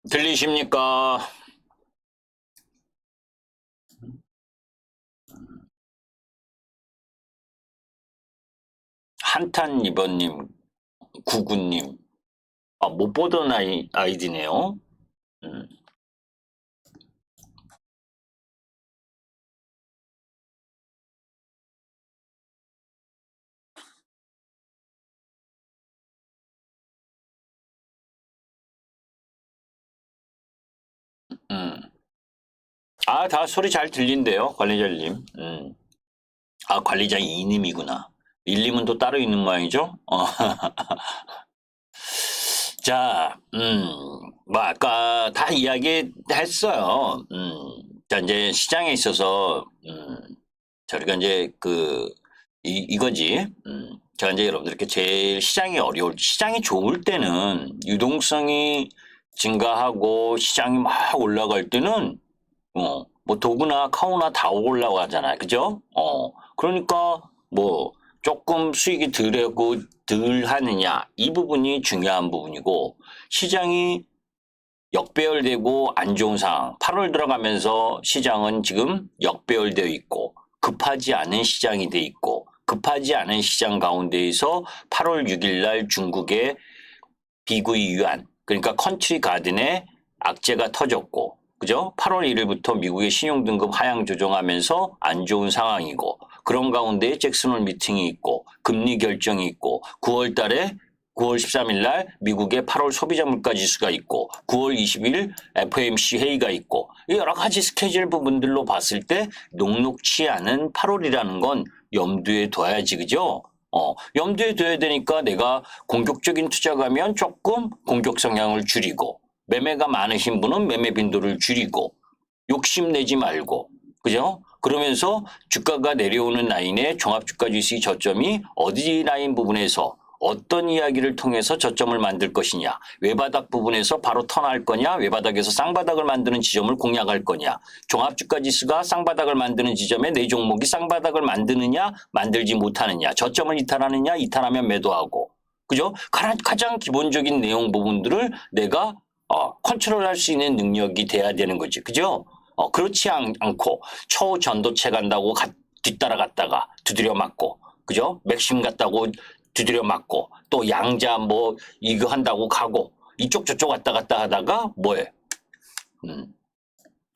들리십니까? 한탄 이번님, 구구님. 못 보던 아이디네요. 음, 음. 다 소리 잘 들린대요, 관리자님. 관리자 이님이구나. 일님은 또 따로 있는 모양이죠? 자, 뭐, 아까 다 이야기했어요. 자, 이제 시장에 있어서, 저희가 이제 이거지. 제가 이제 여러분들께 제일 시장이 좋을 때는 유동성이 증가하고 시장이 막 올라갈 때는, 뭐 도구나 카우나 다 올라가잖아요. 그죠? 그러니까 뭐 조금 수익이 덜하고 덜 하느냐. 이 부분이 중요한 부분이고 시장이 역배열되고 안 좋은 상황. 8월 들어가면서 시장은 지금 역배열되어 있고 급하지 않은 시장이 돼 있고 급하지 않은 시장 가운데에서 8월 6일 날 중국의 비구이 유안 그러니까 컨트리 가든에 악재가 터졌고 그죠? 8월 1일부터 미국의 신용등급 하향 조정하면서 안 좋은 상황이고 그런 가운데 잭슨홀 미팅이 있고 금리 결정이 있고 9월 달에 9월 13일 날 미국의 8월 소비자 물가 지수가 있고 9월 20일 FOMC 회의가 있고 여러 가지 스케줄 부분들로 봤을 때 녹록치 않은 8월이라는 건 염두에 둬야지 그죠? 염두에 둬야 되니까 내가 공격적인 투자 가면 조금 공격 성향을 줄이고 매매가 많으신 분은 매매 빈도를 줄이고 욕심내지 말고 그죠? 그러면서 주가가 내려오는 라인의 종합주가지수의 저점이 어디 라인 부분에서 어떤 이야기를 통해서 저점을 만들 것이냐 외바닥 부분에서 바로 턴할 거냐 외바닥에서 쌍바닥을 만드는 지점을 공략할 거냐 종합주가지수가 쌍바닥을 만드는 지점에 내 종목이 쌍바닥을 만드느냐 만들지 못하느냐 저점을 이탈하느냐 이탈하면 매도하고 그죠? 가장 기본적인 내용 부분들을 내가 컨트롤할 수 있는 능력이 돼야 되는 거지 그죠? 그렇지 않고 초전도체 간다고 뒤따라갔다가 두드려 맞고 그죠? 맥심 갔다고 두드려 맞고 또 양자 뭐 이거 한다고 가고 이쪽 저쪽 왔다 갔다 하다가 뭐해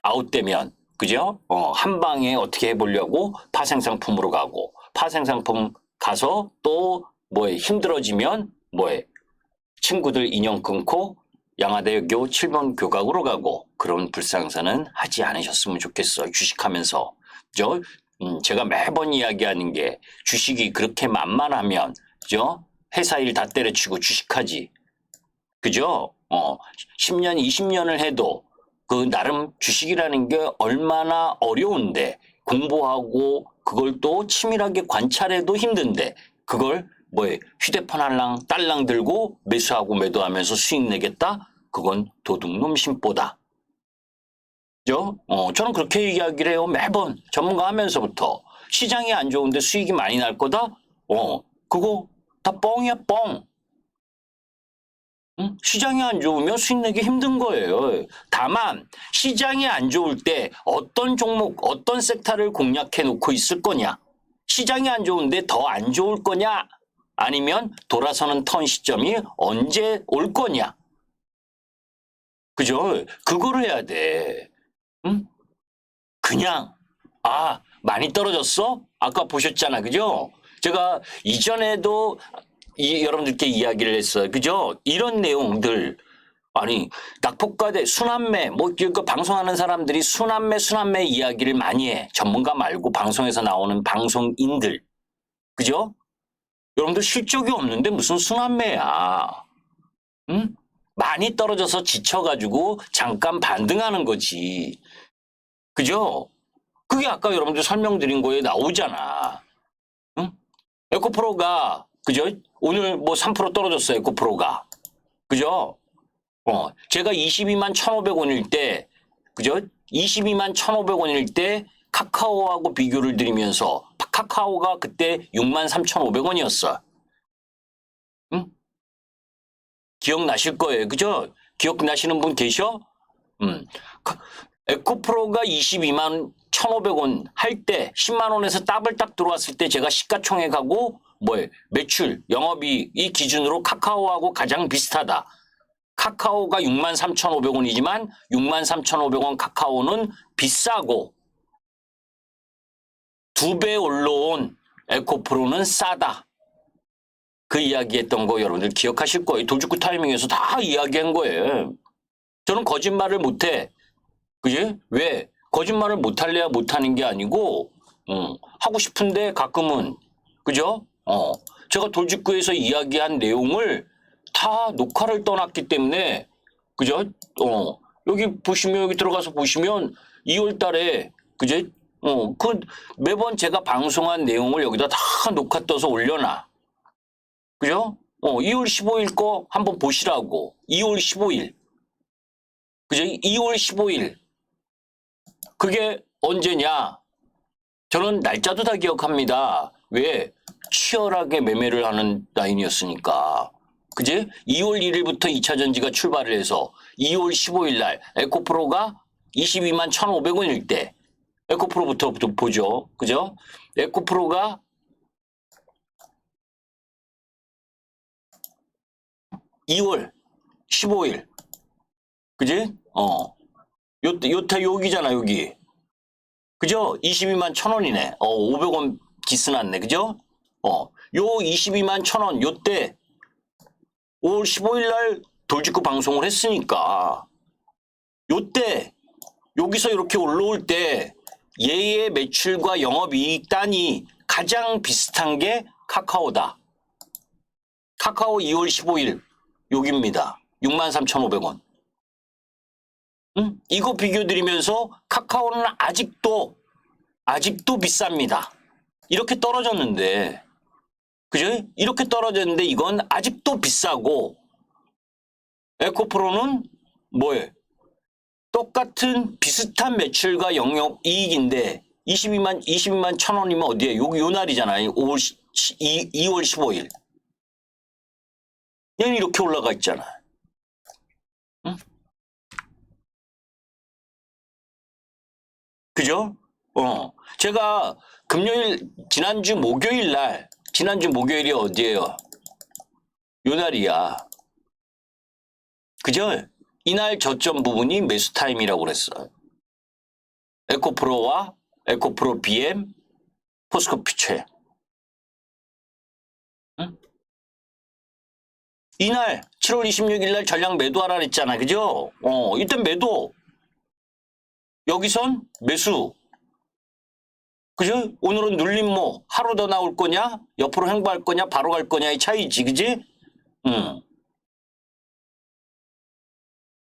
아웃되면 그죠? 한 방에 어떻게 해보려고 파생상품으로 가고 파생상품 가서 또 뭐해 힘들어지면 뭐해 친구들 인연 끊고 양화대교 7번 교각으로 가고 그런 불상사는 하지 않으셨으면 좋겠어요. 주식하면서. 그죠? 제가 매번 이야기하는 게 주식이 그렇게 만만하면 그죠? 회사 일 다 때려치고 주식하지. 그죠? 10년, 20년을 해도 그 나름 주식이라는 게 얼마나 어려운데 공부하고 그걸 또 치밀하게 관찰해도 힘든데 그걸 뭐에 휴대폰 할랑 딸랑 들고 매수하고 매도하면서 수익 내겠다? 그건 도둑놈 심보다. 그죠? 저는 그렇게 이야기를 해요. 매번 전문가 하면서부터 시장이 안 좋은데 수익이 많이 날 거다? 그거 다 뻥이야 뻥. 시장이 안 좋으면 수익 내기 힘든 거예요. 다만 시장이 안 좋을 때 어떤 종목, 어떤 섹터를 공략해 놓고 있을 거냐. 시장이 안 좋은데 더 안 좋을 거냐. 아니면 돌아서는 턴 시점이 언제 올 거냐. 그죠? 그거를 해야 돼. 응? 그냥 많이 떨어졌어? 아까 보셨잖아. 그죠? 제가 이전에도 여러분들께 이야기를 했어요. 그죠? 이런 내용들 아니 낙폭과대 순환매 뭐 그러니까 방송하는 사람들이 순환매 이야기를 많이 해. 전문가 말고 방송에서 나오는 방송인들. 그죠? 여러분들 실적이 없는데 무슨 순환매야. 응? 많이 떨어져서 지쳐가지고 잠깐 반등하는 거지. 그죠? 그게 아까 여러분들 설명드린 거에 나오잖아. 응? 에코프로가 그죠? 오늘 뭐 3% 떨어졌어요. 에코프로가. 그죠? 제가 22만 1,500원일 때 그죠? 22만 1,500원일 때 카카오하고 비교를 드리면서 카카오가 그때 6만 3,500원이었어. 응? 기억나실 거예요. 그죠? 기억나시는 분 계셔? 에코프로가 22만 1,500원 할 때 10만 원에서 더블 딱 들어왔을 때 제가 시가총액하고 매출, 영업이익 기준으로 카카오하고 가장 비슷하다. 카카오가 63,500원이지만 63,500원 카카오는 비싸고 2배 올라온 에코프로는 싸다. 그 이야기했던 거 여러분들 기억하실 거예요. 도주쿠 타이밍에서 다 이야기한 거예요. 저는 거짓말을 못해. 그지? 왜? 거짓말을 못할래야 못하는 게 아니고 하고 싶은데 가끔은 그죠? 제가 돌직구에서 이야기한 내용을 다 녹화를 떠났기 때문에 그죠? 여기 보시면 여기 들어가서 보시면 2월 달에 그제? 그 매번 제가 방송한 내용을 여기다 다 녹화 떠서 올려놔. 그죠? 2월 15일 거 한번 보시라고. 2월 15일. 그죠? 2월 15일. 그게 언제냐? 저는 날짜도 다 기억합니다. 왜? 치열하게 매매를 하는 라인이었으니까. 그지? 2월 1일부터 2차 전지가 출발을 해서 2월 15일 날 에코프로가 22만 1,500원일 때 에코프로부터 보죠. 그죠? 에코프로가 2월 15일. 그지? 요때 여기잖아, 여기. 그죠? 22만 1,000원이네. 500원 기스 났네. 그죠? 요 22만 1,000원, 요때 5월 15일 날 돌직구 방송을 했으니까 요때 여기서 이렇게 올라올 때 얘의 매출과 영업이익 단이 가장 비슷한 게 카카오다. 카카오 2월 15일 여기입니다. 63,500원. 이거 비교드리면서 카카오는 아직도 비쌉니다. 이렇게 떨어졌는데 그죠? 이렇게 떨어졌는데 이건 아직도 비싸고 에코프로는 뭐예요? 똑같은 비슷한 매출과 영업이익인데 22만 1,000원이면 어디에? 여기 요 날이잖아요. 2월 15일. 얘는 이렇게 올라가 있잖아. 응? 그죠? 제가 지난주 목요일이 어디예요? 요 날이야. 그죠? 이날 저점 부분이 매수 타임이라고 그랬어요. 에코프로와 에코프로 BM, 포스코 퓨처. 응? 이날 7월 26일 날 전량 매도하라 그랬잖아. 그죠? 이때 매도. 여기선 매수. 그죠? 오늘은 눌림목 하루 더 나올 거냐? 옆으로 횡보할 거냐? 바로 갈 거냐의 차이지. 그지?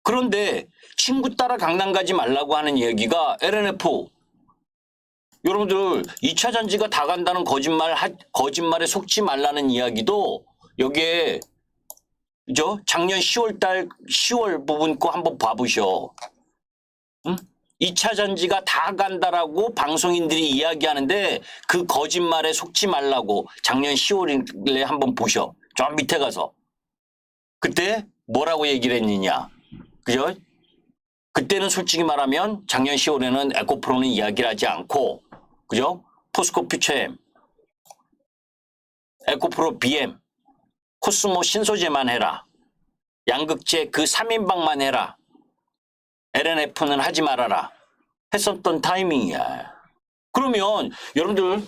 그런데 친구 따라 강남 가지 말라고 하는 얘기가 LNF. 여러분들 2차 전지가 다 간다는 거짓말에 속지 말라는 이야기도 여기에 그죠? 작년 10월 부분 거 한번 봐보셔. 2차 전지가 다 간다라고 방송인들이 이야기하는데 그 거짓말에 속지 말라고 작년 10월에 한번 보셔. 저 밑에 가서. 그때 뭐라고 얘기를 했느냐. 그죠? 그때는 솔직히 말하면 작년 10월에는 에코프로는 이야기를 하지 않고 그죠? 포스코 퓨처엠, 에코프로 BM, 코스모 신소재만 해라. 양극재 그 3인방만 해라. LNF는 하지 말아라. 했었던 타이밍이야. 그러면 여러분들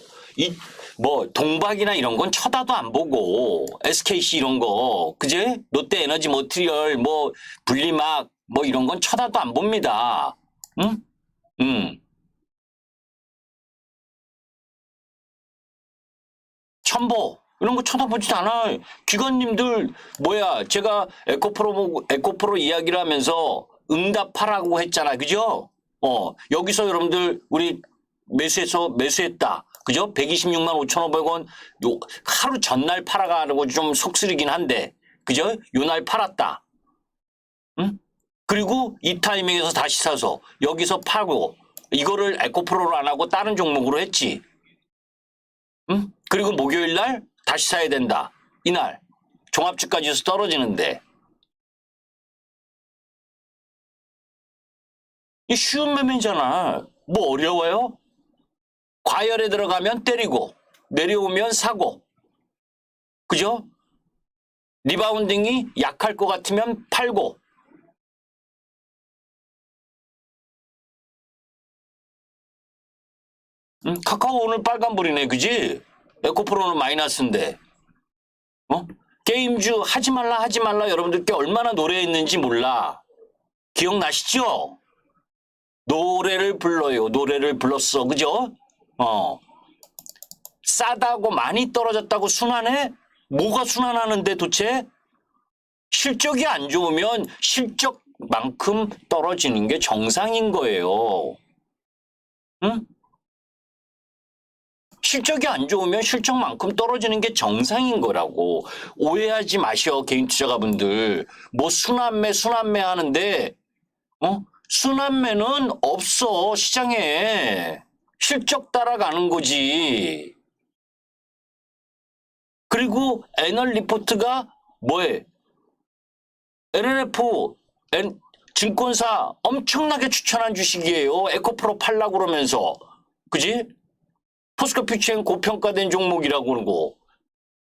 동박이나 이런 건 쳐다도 안 보고 SKC 이런 거 그제? 롯데 에너지 머티리얼 분리막 이런 건 쳐다도 안 봅니다. 응? 첨보 이런 거 쳐다보지도 않아. 기관님들 제가 에코프로 이야기를 하면서 응답하라고 했잖아. 그죠? 여기서 여러분들 우리 매수했다. 그죠? 126만 5,500원 하루 전날 팔아가지고 좀 속쓰리긴 한데 그죠? 요날 팔았다. 응? 그리고 이 타이밍에서 다시 사서 여기서 팔고 이거를 에코프로로 안 하고 다른 종목으로 했지. 응? 그리고 목요일 날 다시 사야 된다. 이날 종합주가지수 떨어지는데 이 쉬운 매매잖아. 뭐 어려워요? 과열에 들어가면 때리고 내려오면 사고, 그죠? 리바운딩이 약할 것 같으면 팔고. 카카오 오늘 빨간불이네, 그지? 에코프로는 마이너스인데. 어? 게임주 하지 말라 하지 말라 여러분들께 얼마나 노래했는지 몰라. 기억나시죠? 노래를 불러요. 노래를 불렀어. 그죠? 싸다고 많이 떨어졌다고 순환해? 뭐가 순환하는데 도대체? 실적이 안 좋으면 실적만큼 떨어지는 게 정상인 거예요. 응? 실적이 안 좋으면 실적만큼 떨어지는 게 정상인 거라고. 오해하지 마셔, 개인 투자가분들. 뭐 순환매 하는데, 순환매는 없어, 시장에. 실적 따라가는 거지. 그리고 애널 리포트가 뭐해? LNF, 증권사 엄청나게 추천한 주식이에요. 에코프로 팔라고 그러면서. 그지? 포스코 퓨처엔 고평가된 종목이라고 그러고,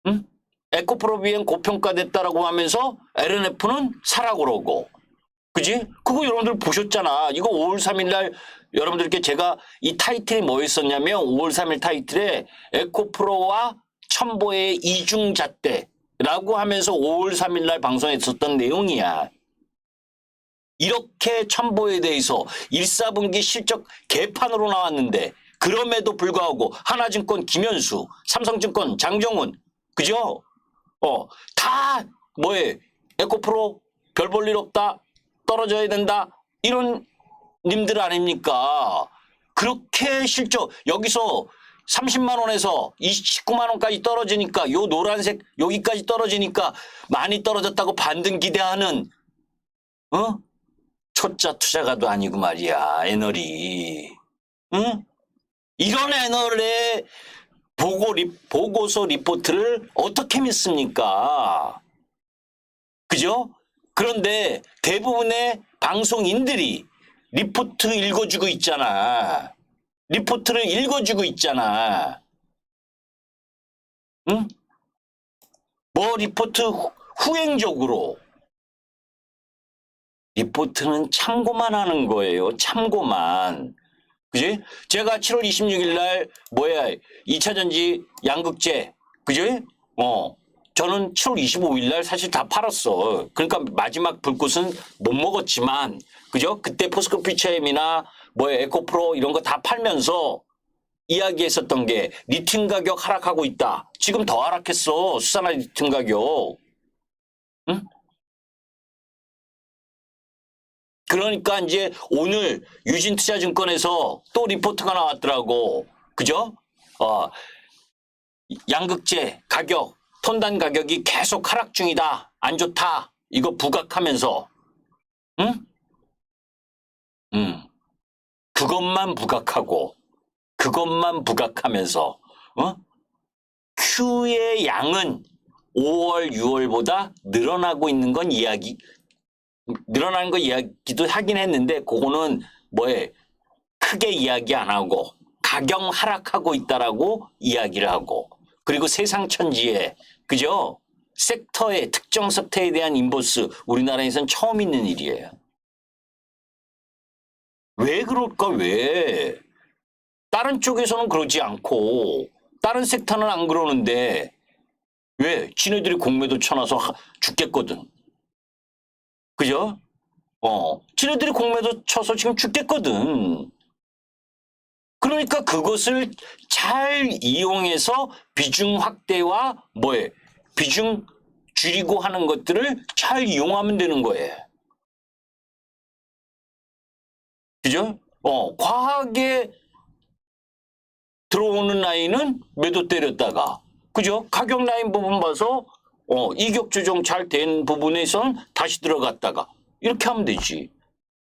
응? 에코프로비엔 고평가됐다라고 하면서 LNF는 사라고 그러고, 그지? 그거 여러분들 보셨잖아. 이거 5월 3일 날 여러분들께 제가 이 타이틀이 뭐였었냐면 5월 3일 타이틀에 에코프로와 첨보의 이중잣대라고 하면서 5월 3일 날 방송했었던 내용이야. 이렇게 첨보에 대해서 1, 4분기 실적 개판으로 나왔는데 그럼에도 불구하고 하나증권 김현수, 삼성증권 장정훈, 그죠? 다 뭐에 에코프로 별 볼 일 없다, 떨어져야 된다, 이런 님들 아닙니까? 그렇게 실적 여기서 30만 원에서 19만 원까지 떨어지니까 요 노란색 여기까지 떨어지니까 많이 떨어졌다고 반등 기대하는 초짜 투자가도 아니고 말이야, 애널이. 응? 이런 애널의 보고서 리포트를 어떻게 믿습니까? 그죠? 그런데 대부분의 방송인들이 리포트 읽어주고 있잖아. 리포트를 읽어주고 있잖아. 응? 뭐 리포트 후행적으로. 리포트는 참고만 하는 거예요. 참고만. 그지? 제가 7월 26일 날 뭐야 2차전지 양극재, 그지? 저는 7월 25일 날 사실 다 팔았어. 그러니까 마지막 불꽃은 못 먹었지만, 그죠? 그때 포스코 퓨처엠이나 뭐야 에코프로 이런 거 다 팔면서 이야기했었던 게 리튬 가격 하락하고 있다. 지금 더 하락했어. 수산화 리튬 가격. 응? 그러니까 이제 오늘 유진투자증권에서 또 리포트가 나왔더라고. 그죠? 양극재 가격, 톤단 가격이 계속 하락 중이다. 안 좋다. 이거 부각하면서. 응? 그것만 부각하고 그것만 부각하면서 Q의 양은 5월, 6월보다 늘어나고 있는 건 늘어나는 거 이야기도 하긴 했는데 그거는 뭐에 크게 이야기 안 하고 가격 하락하고 있다라고 이야기를 하고 그리고 세상 천지에 그죠? 섹터의 특정 섹터에 대한 인보스 우리나라에선 처음 있는 일이에요. 왜 그럴까 왜? 다른 쪽에서는 그러지 않고 다른 섹터는 안 그러는데 왜? 지네들이 공매도 쳐놔서 죽겠거든. 그죠? 지네들이 공매도 쳐서 지금 죽겠거든. 그러니까 그것을 잘 이용해서 비중 확대와 비중 줄이고 하는 것들을 잘 이용하면 되는 거예요. 그죠? 과하게 들어오는 라인은 매도 때렸다가, 그죠? 가격 라인 부분 봐서, 이격 조정 잘 된 부분에선 다시 들어갔다가, 이렇게 하면 되지.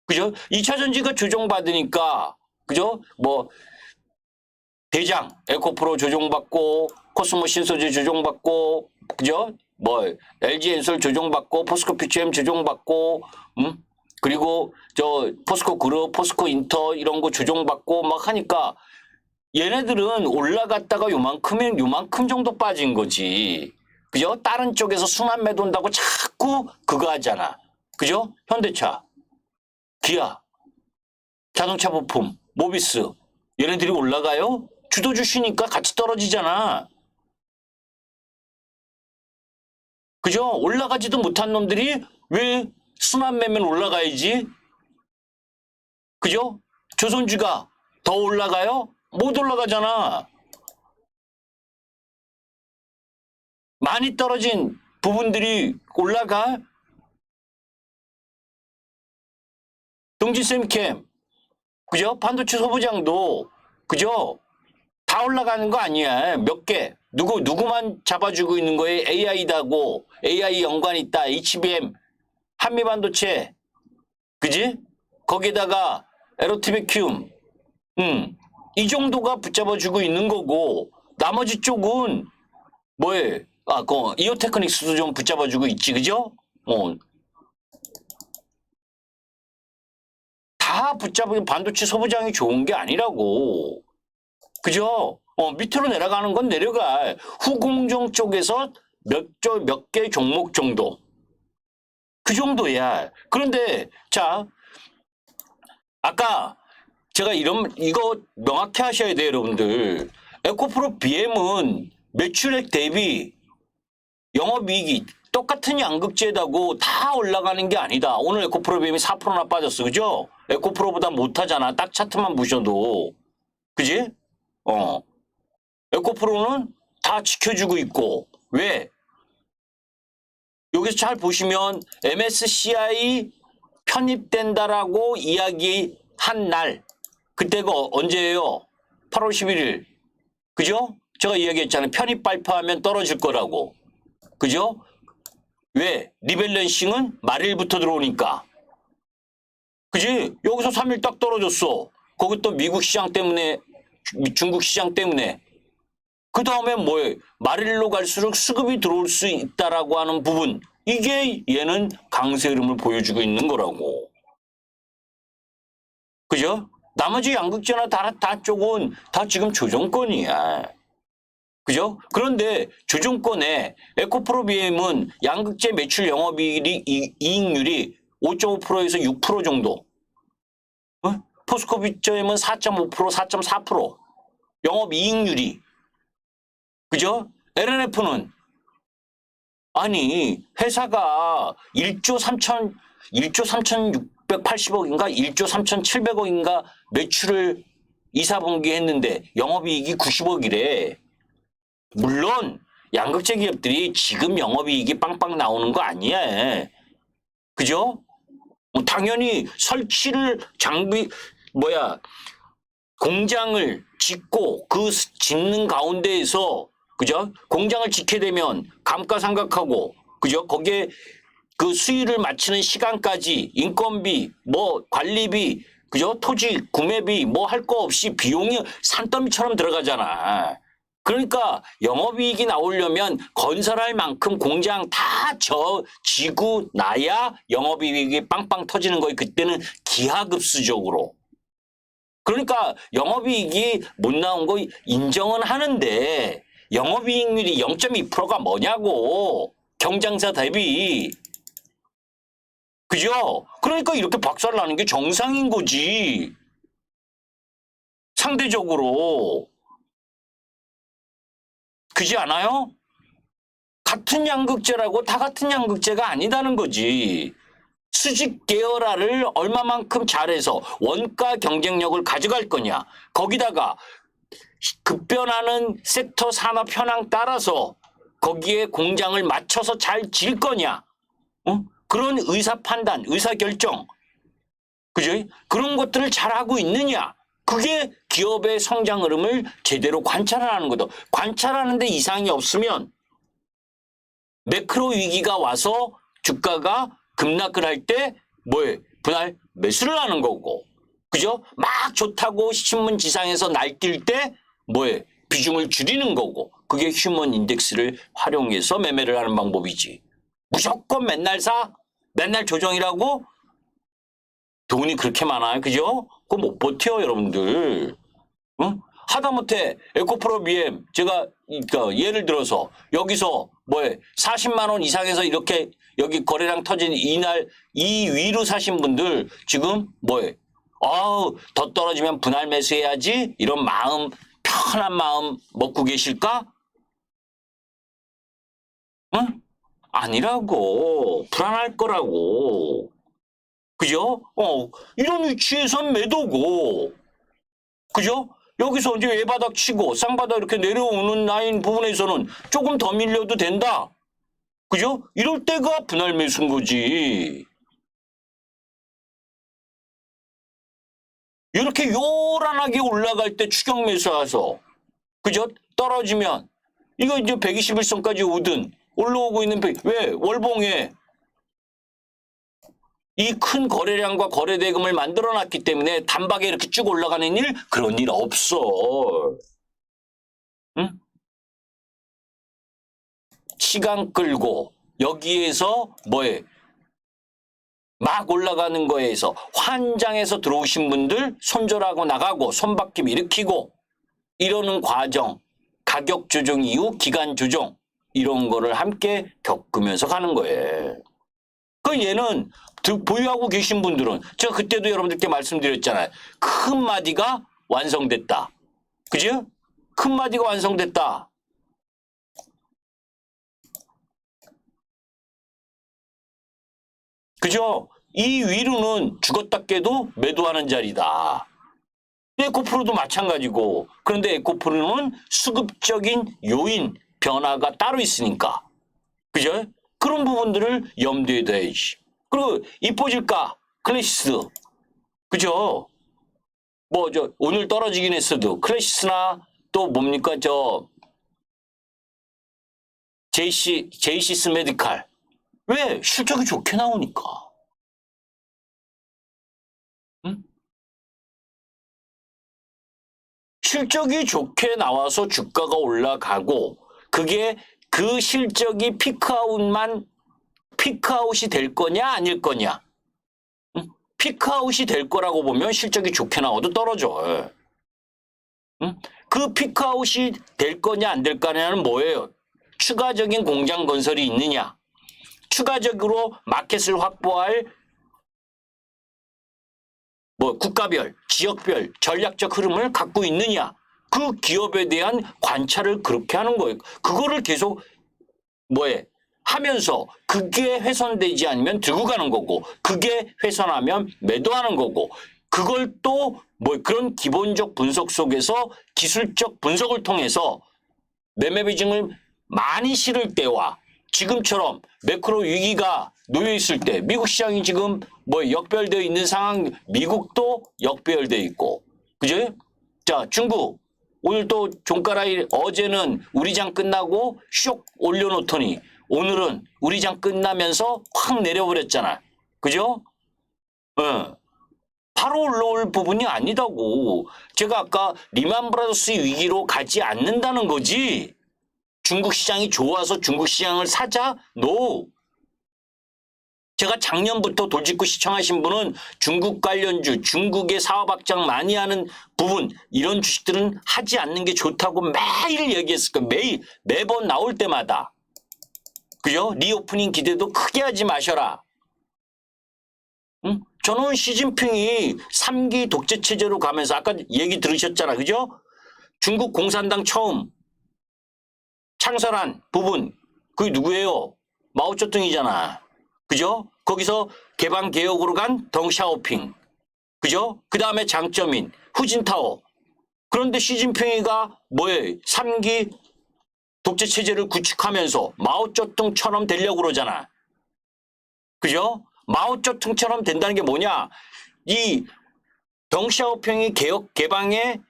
그죠? 2차 전지가 조정받으니까, 그죠? 대장, 에코프로 조정받고, 코스모 신소재 조정받고, 그죠? LG 엔솔 조정받고, 포스코 퓨처엠 조정받고, 그리고 저 포스코 그룹, 포스코 인터 이런 거 조정받고 막 하니까 얘네들은 올라갔다가 요만큼은 요만큼 정도 빠진 거지. 그죠? 다른 쪽에서 순환 매도 온다고 자꾸 그거 하잖아. 그죠? 현대차, 기아, 자동차 부품, 모비스 얘네들이 올라가요? 주도 주시니까 같이 떨어지잖아. 그죠? 올라가지도 못한 놈들이 왜 순환 매매는 올라가야지? 그죠? 조선주가 더 올라가요? 못 올라가잖아. 많이 떨어진 부분들이 올라가? 동진semchem, 그죠? 반도체 소부장도, 그죠? 다 올라가는 거 아니야. 몇 개. 누구만 잡아주고 있는 거에 AI다고, AI 연관 있다, HBM, 한미반도체, 그지? 거기다가 에로티베큐um, 이 정도가 붙잡아주고 있는 거고, 나머지 쪽은 뭐에? 아, 그 이오테크닉스도 좀 붙잡아주고 있지, 그죠? 다 붙잡으면 반도체 소부장이 좋은 게 아니라고. 그죠? 밑으로 내려가는 건 내려가. 후공정 쪽에서 몇 개 종목 정도. 그 정도야. 그런데, 자, 아까 제가 이거 명확히 하셔야 돼요, 여러분들. 에코프로 BM은 매출액 대비 영업이익이 똑같은 양극재다고 다 올라가는 게 아니다. 오늘 에코프로 BM이 4%나 빠졌어. 그죠? 에코프로보다 못하잖아. 딱 차트만 보셔도. 그지? 에코프로는 다 지켜주고 있고. 왜? 여기서 잘 보시면 MSCI 편입된다라고 이야기한 날. 그때가 언제예요? 8월 11일. 그죠? 제가 이야기했잖아요. 편입 발표하면 떨어질 거라고. 그죠? 왜? 리밸런싱은 말일부터 들어오니까. 그지? 여기서 3일 딱 떨어졌어. 거기 또 미국 시장 때문에, 중국 시장 때문에. 그 다음에 뭐예요? 말일로 갈수록 수급이 들어올 수 있다라고 하는 부분. 이게 얘는 강세 흐름을 보여주고 있는 거라고. 그죠? 나머지 양극재나 다 쪽은 다 지금 조정권이야. 그죠? 그런데 조정권에 에코프로 BM은 양극재 매출 이익률이 5.5%에서 6% 정도. 포스코 BM은 4.5%, 4.4%. 영업이익률이. 그죠? LNF는 아니 회사가 1조 3,680억인가 1조 3,700억인가 매출을 2, 4분기 했는데 영업이익이 90억이래. 물론 양극재 기업들이 지금 영업이익이 빵빵 나오는 거 아니야. 그죠? 당연히 설치를 공장을 짓고 그 짓는 가운데에서 그죠? 공장을 짓게 되면 감가상각하고 그죠? 거기에 그 수익을 맞추는 시간까지 인건비, 뭐 관리비, 그죠? 토지 구매비 뭐 할 거 없이 비용이 산더미처럼 들어가잖아. 그러니까 영업이익이 나오려면 건설할 만큼 공장 다 지고 나야 영업이익이 빵빵 터지는 거예요. 그때는 기하급수적으로. 그러니까 영업이익이 못 나온 거 인정은 하는데 영업이익률이 0.2%가 뭐냐고. 경쟁사 대비. 그죠? 그러니까 이렇게 박살 나는 게 정상인 거지. 상대적으로. 그지 않아요? 같은 양극재라고 다 같은 양극재가 아니다는 거지. 수직 계열화를 얼마만큼 잘해서 원가 경쟁력을 가져갈 거냐. 거기다가 급변하는 섹터 산업 현황 따라서 거기에 공장을 맞춰서 잘 질 거냐. 그런 의사 판단, 의사 결정. 그죠? 그런 것들을 잘하고 있느냐. 그게 기업의 성장 흐름을 제대로 관찰하는 거다. 관찰하는데 이상이 없으면 매크로 위기가 와서 주가가 급락을 할 때 분할 매수를 하는 거고. 그죠? 막 좋다고 신문 지상에서 날뛸 때 비중을 줄이는 거고. 그게 휴먼 인덱스를 활용해서 매매를 하는 방법이지. 무조건 맨날 사? 맨날 조정이라고? 돈이 그렇게 많아요. 그죠? 그거 못 버텨, 여러분들. 응? 하다못해 에코프로 BM 제가 그러니까 예를 들어서 여기서 뭐에 40만 원 이상에서 이렇게 여기 거래량 터진 이날 이 위로 사신 분들 지금 뭐에 아우 더 떨어지면 분할 매수해야지 이런 마음 편한 마음 먹고 계실까? 응? 아니라고 불안할 거라고 그죠? 이런 위치에선 매도고 그죠? 여기서 이제 외바닥 치고 쌍바닥 이렇게 내려오는 라인 부분에서는 조금 더 밀려도 된다. 그죠? 이럴 때가 분할 매수인 거지. 이렇게 요란하게 올라갈 때 추격 매수해서 그죠? 떨어지면 이거 이제 121선까지 오든 올라오고 있는 왜 월봉에 이 큰 거래량과 거래 대금을 만들어 놨기 때문에 단박에 이렇게 쭉 올라가는 일 그런 일 없어. 응? 시간 끌고 여기에서 뭐에 막 올라가는 거에서 환장해서 들어오신 분들 손절하고 나가고 손바뀜 일으키고 이러는 과정 가격 조정 이후 기간 조정 이런 거를 함께 겪으면서 가는 거예요. 그 얘는 보유하고 계신 분들은 제가 그때도 여러분들께 말씀드렸잖아요. 큰 마디가 완성됐다. 그죠? 큰 마디가 완성됐다. 그죠? 이 위로는 죽었다 깨도 매도하는 자리다. 에코프로도 마찬가지고 그런데 에코프로는 수급적인 요인 변화가 따로 있으니까 그죠? 그런 부분들을 염두에 둬야지. 그리고 이뻐질까? 클래시스 그죠? 뭐 저 오늘 떨어지긴 했어도 클래시스나 또 뭡니까 저 제이시스 메디칼 왜 실적이 좋게 나오니까 응? 실적이 좋게 나와서 주가가 올라가고 그게 그 실적이 피크아웃이 될 거냐 아닐 거냐 응? 피크아웃이 될 거라고 보면 실적이 좋게 나와도 떨어져 응? 그 피크아웃이 될 거냐 안 될 거냐는 뭐예요? 추가적인 공장 건설이 있느냐 추가적으로 마켓을 확보할 뭐 국가별, 지역별 전략적 흐름을 갖고 있느냐 그 기업에 대한 관찰을 그렇게 하는 거예요. 그거를 계속 뭐에 하면서 그게 훼손되지 않으면 들고 가는 거고 그게 훼손하면 매도하는 거고 그걸 또 뭐 그런 기본적 분석 속에서 기술적 분석을 통해서 매매 비중을 많이 실을 때와 지금처럼 매크로 위기가 놓여 있을 때 미국 시장이 지금 뭐 역별되어 있는 상황 미국도 역별되어 있고 그죠? 자 중국 오늘 또 종가라일 어제는 우리 장 끝나고 쇽 올려놓더니 오늘은 우리 장 끝나면서 확 내려버렸잖아. 그죠? 어. 바로 올라올 부분이 아니다고. 제가 아까 리만 브라더스 위기로 가지 않는다는 거지. 중국 시장이 좋아서 중국 시장을 사자? 노. 제가 작년부터 돌직구 시청하신 분은 중국 관련주, 중국의 사업 확장 많이 하는 부분 이런 주식들은 하지 않는 게 좋다고 매일 얘기했을 거예요. 매번 나올 때마다. 그죠? 리오프닝 기대도 크게 하지 마셔라. 응? 저는 시진핑이 3기 독재 체제로 가면서 아까 얘기 들으셨잖아. 그죠? 중국 공산당 처음 창설한 부분 그게 누구예요? 마오쩌둥이잖아. 그죠? 거기서 개방 개혁으로 간 덩샤오핑. 그죠? 그 다음에 장점인 후진타오. 그런데 시진핑이가 뭐예요? 3기 독재 체제를 구축하면서 마오쩌둥처럼 되려고 그러잖아. 그죠? 마오쩌둥처럼 된다는 게 뭐냐? 이 덩샤오핑이 개혁 개방의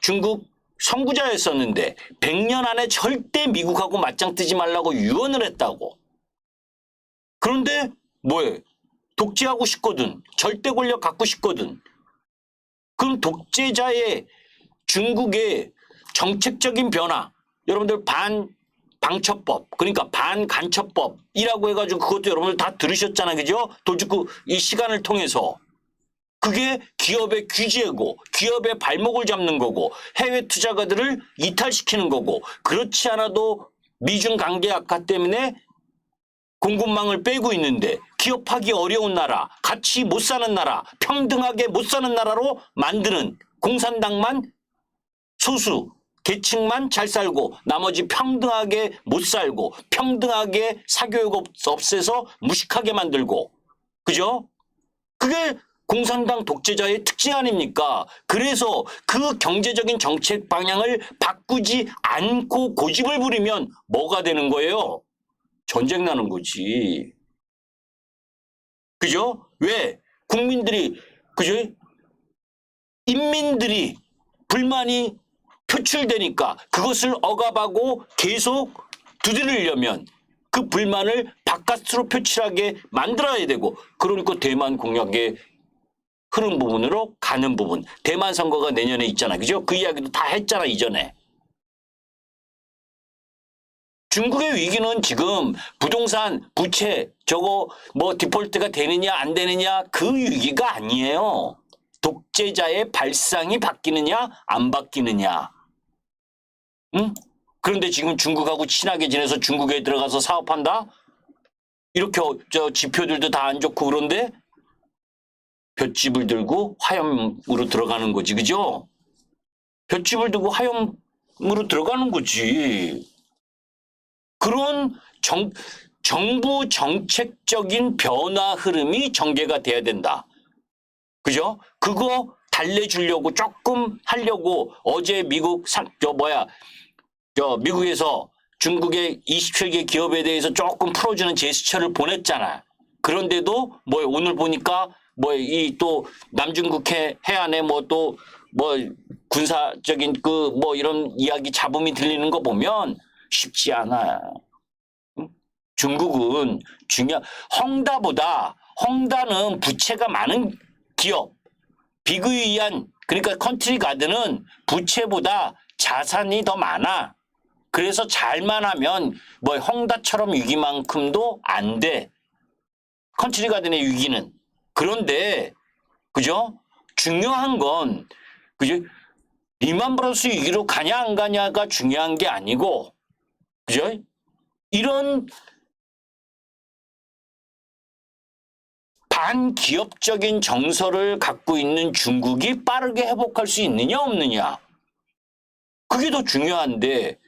중국 선구자였었는데 100년 안에 절대 미국하고 맞짱 뜨지 말라고 유언을 했다고. 그런데 뭐해? 독재하고 싶거든. 절대 권력 갖고 싶거든. 그럼 독재자의 중국의 정책적인 변화 여러분들 반방첩법 그러니까 반간첩법이라고 해가지고 그것도 여러분들 다 들으셨잖아요. 그죠? 돌직구 이 시간을 통해서. 그게 기업의 규제고 기업의 발목을 잡는 거고 해외 투자가들을 이탈시키는 거고 그렇지 않아도 미중 관계 악화 때문에 공급망을 빼고 있는데 기업하기 어려운 나라, 같이 못 사는 나라, 평등하게 못 사는 나라로 만드는 공산당만 소수 계층만 잘 살고 나머지 평등하게 못 살고 평등하게 사교육 없애서 무식하게 만들고 그죠? 그게 공산당 독재자의 특징 아닙니까? 그래서 그 경제적인 정책 방향을 바꾸지 않고 고집을 부리면 뭐가 되는 거예요? 전쟁 나는 거지. 그죠? 왜? 국민들이, 그죠? 인민들이 불만이 표출되니까 그것을 억압하고 계속 두드리려면 그 불만을 바깥으로 표출하게 만들어야 되고 그러니까 대만 공약의 흐름 부분으로 가는 부분. 대만 선거가 내년에 있잖아. 그죠? 그 이야기도 다 했잖아, 이전에. 중국의 위기는 지금 부동산, 부채, 저거 뭐 디폴트가 되느냐 안 되느냐 그 위기가 아니에요. 독재자의 발상이 바뀌느냐 안 바뀌느냐. 응? 그런데 지금 중국하고 친하게 지내서 중국에 들어가서 사업한다? 이렇게 저 지표들도 다 안 좋고 그런데 볏짚을 들고 화염으로 들어가는 거지, 그죠? 볏짚을 들고 화염으로 들어가는 거지. 그런 정부 정책적인 변화 흐름이 전개가 돼야 된다. 그죠? 그거 달래주려고 조금 하려고 어제 미국에서 중국의 27개 기업에 대해서 조금 풀어주는 제스처를 보냈잖아. 그런데도 뭐 오늘 보니까 뭐 이 또 남중국 해안에 뭐 또 뭐 군사적인 그 뭐 이런 이야기 잡음이 들리는 거 보면 쉽지 않아. 중국은 헝다는 부채가 많은 기업, 비구이한 그러니까 컨트리 가드는 부채보다 자산이 더 많아. 그래서 잘만 하면 뭐 헝다처럼 위기만큼도 안 돼. 컨트리 가든의 위기는. 그런데 그죠? 중요한 건 그죠? 리만 브러스 위기로 가냐 안 가냐가 중요한 게 아니고 그죠? 이런 반기업적인 정서를 갖고 있는 중국이 빠르게 회복할 수 있느냐 없느냐. 그게 더 중요한데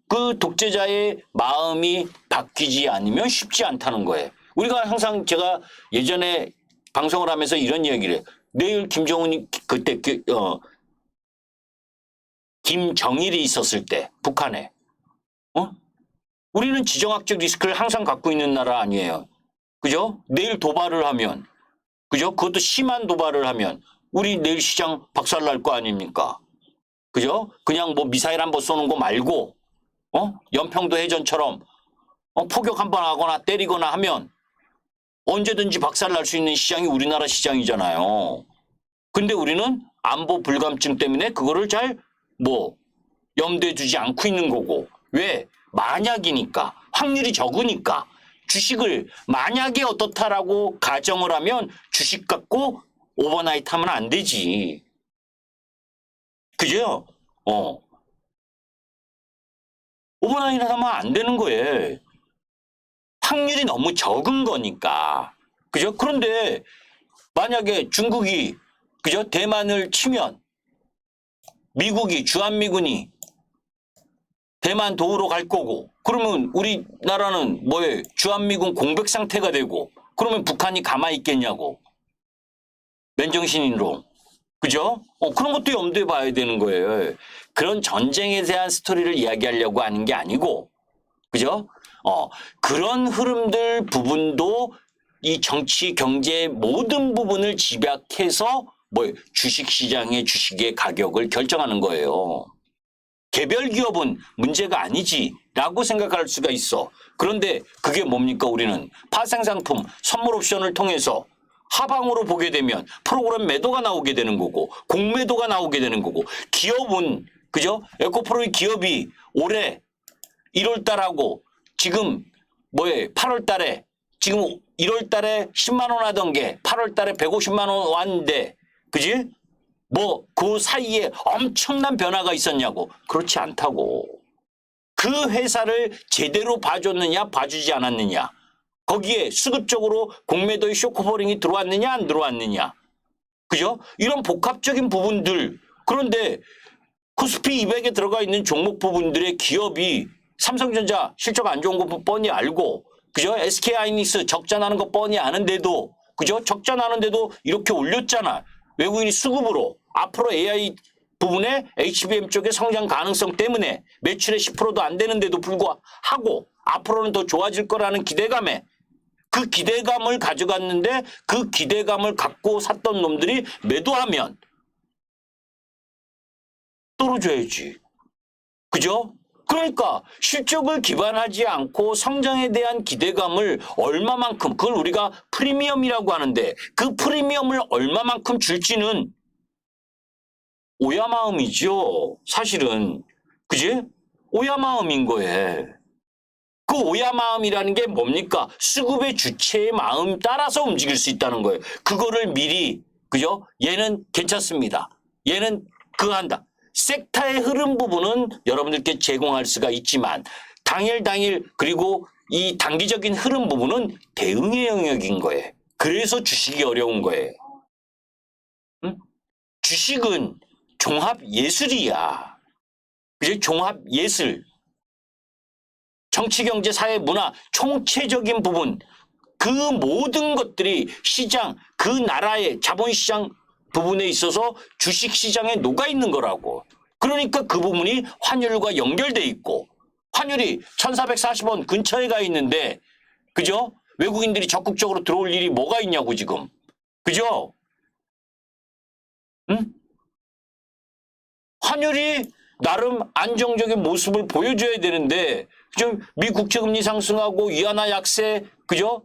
그 독재자의 마음이 바뀌지 않으면 쉽지 않다는 거예요. 우리가 항상 제가 예전에 방송을 하면서 이런 얘기를 해요. 내일 김정은이 그때 김정일이 있었을 때 북한에 우리는 지정학적 리스크를 항상 갖고 있는 나라 아니에요. 그죠? 내일 도발을 하면 그죠? 그것도 심한 도발을 하면 우리 내일 시장 박살날 거 아닙니까? 그죠? 그냥 뭐 미사일 한번 쏘는 거 말고 연평도 해전처럼 포격 한번 하거나 때리거나 하면 언제든지 박살날 수 있는 시장이 우리나라 시장이잖아요. 근데 우리는 안보 불감증 때문에 그거를 잘 염두에 두지 않고 있는 거고. 왜? 만약이니까. 확률이 적으니까. 주식을 만약에 어떻다라고 가정을 하면 주식 갖고 오버나이트 하면 안 되지. 그죠? 오버나이트 하면 안 되는 거예요. 확률이 너무 적은 거니까. 그죠? 그런데 만약에 중국이 그죠? 대만을 치면 미국이 주한미군이 대만 도우러 갈 거고 그러면 우리나라는 뭐예요? 주한미군 공백 상태가 되고 그러면 북한이 가만히 있겠냐고. 맨정신으로. 그죠? 그런 것도 염두에 봐야 되는 거예요. 그런 전쟁에 대한 스토리를 이야기하려고 하는 게 아니고 그죠? 그런 흐름들 부분도 이 정치, 경제 모든 부분을 집약해서 주식시장의 주식의 가격을 결정하는 거예요. 개별 기업은 문제가 아니지라고 생각할 수가 있어. 그런데 그게 뭡니까 우리는 파생상품, 선물 옵션을 통해서 하방으로 보게 되면 프로그램 매도가 나오게 되는 거고 공매도가 나오게 되는 거고 기업은 그죠? 에코프로의 기업이 올해 1월 달하고 지금 8월 달에 지금 1월 달에 10만 원 하던 게 8월 달에 150만 원 왔는데, 그지? 뭐 그 사이에 엄청난 변화가 있었냐고. 그렇지 않다고. 그 회사를 제대로 봐줬느냐 봐주지 않았느냐. 거기에 수급적으로 공매도의 쇼커버링이 들어왔느냐 안 들어왔느냐. 그죠? 이런 복합적인 부분들. 그런데 코스피 200에 들어가 있는 종목 부분들의 기업이 삼성전자 실적 안 좋은 거 뻔히 알고, 그죠? SK하이닉스 적자 나는 거 뻔히 아는데도, 그죠? 적자 나는데도 이렇게 올렸잖아. 외국인이 수급으로. 앞으로 AI 부분에 HBM 쪽의 성장 가능성 때문에 매출의 10%도 안 되는데도 불구하고 앞으로는 더 좋아질 거라는 기대감에, 그 기대감을 가져갔는데 그 기대감을 갖고 샀던 놈들이 매도하면 떨어져야지. 그죠? 그러니까 실적을 기반하지 않고 성장에 대한 기대감을 얼마만큼, 그걸 우리가 프리미엄이라고 하는데 그 프리미엄을 얼마만큼 줄지는 오야마음이죠. 사실은. 그지? 오야마음인 거예요. 그 오야마음이라는 게 뭡니까? 수급의 주체의 마음 따라서 움직일 수 있다는 거예요. 그거를 미리, 그죠? 얘는 괜찮습니다. 얘는 그거 한다. 섹터의 흐름 부분은 여러분들께 제공할 수가 있지만 당일 그리고 이 단기적인 흐름 부분은 대응의 영역인 거예요. 그래서 주식이 어려운 거예요. 응? 주식은 종합 예술이야. 그죠? 종합 예술. 정치, 경제, 사회, 문화, 총체적인 부분, 그 모든 것들이 시장, 그 나라의 자본시장 부분에 있어서 주식시장에 녹아있는 거라고. 그러니까 그 부분이 환율과 연결돼 있고, 환율이 1440원 근처에 가 있는데, 그죠? 외국인들이 적극적으로 들어올 일이 뭐가 있냐고 지금. 그죠? 응? 환율이 나름 안정적인 모습을 보여줘야 되는데, 그죠? 미 국채금리 상승하고 위안화 약세, 그죠?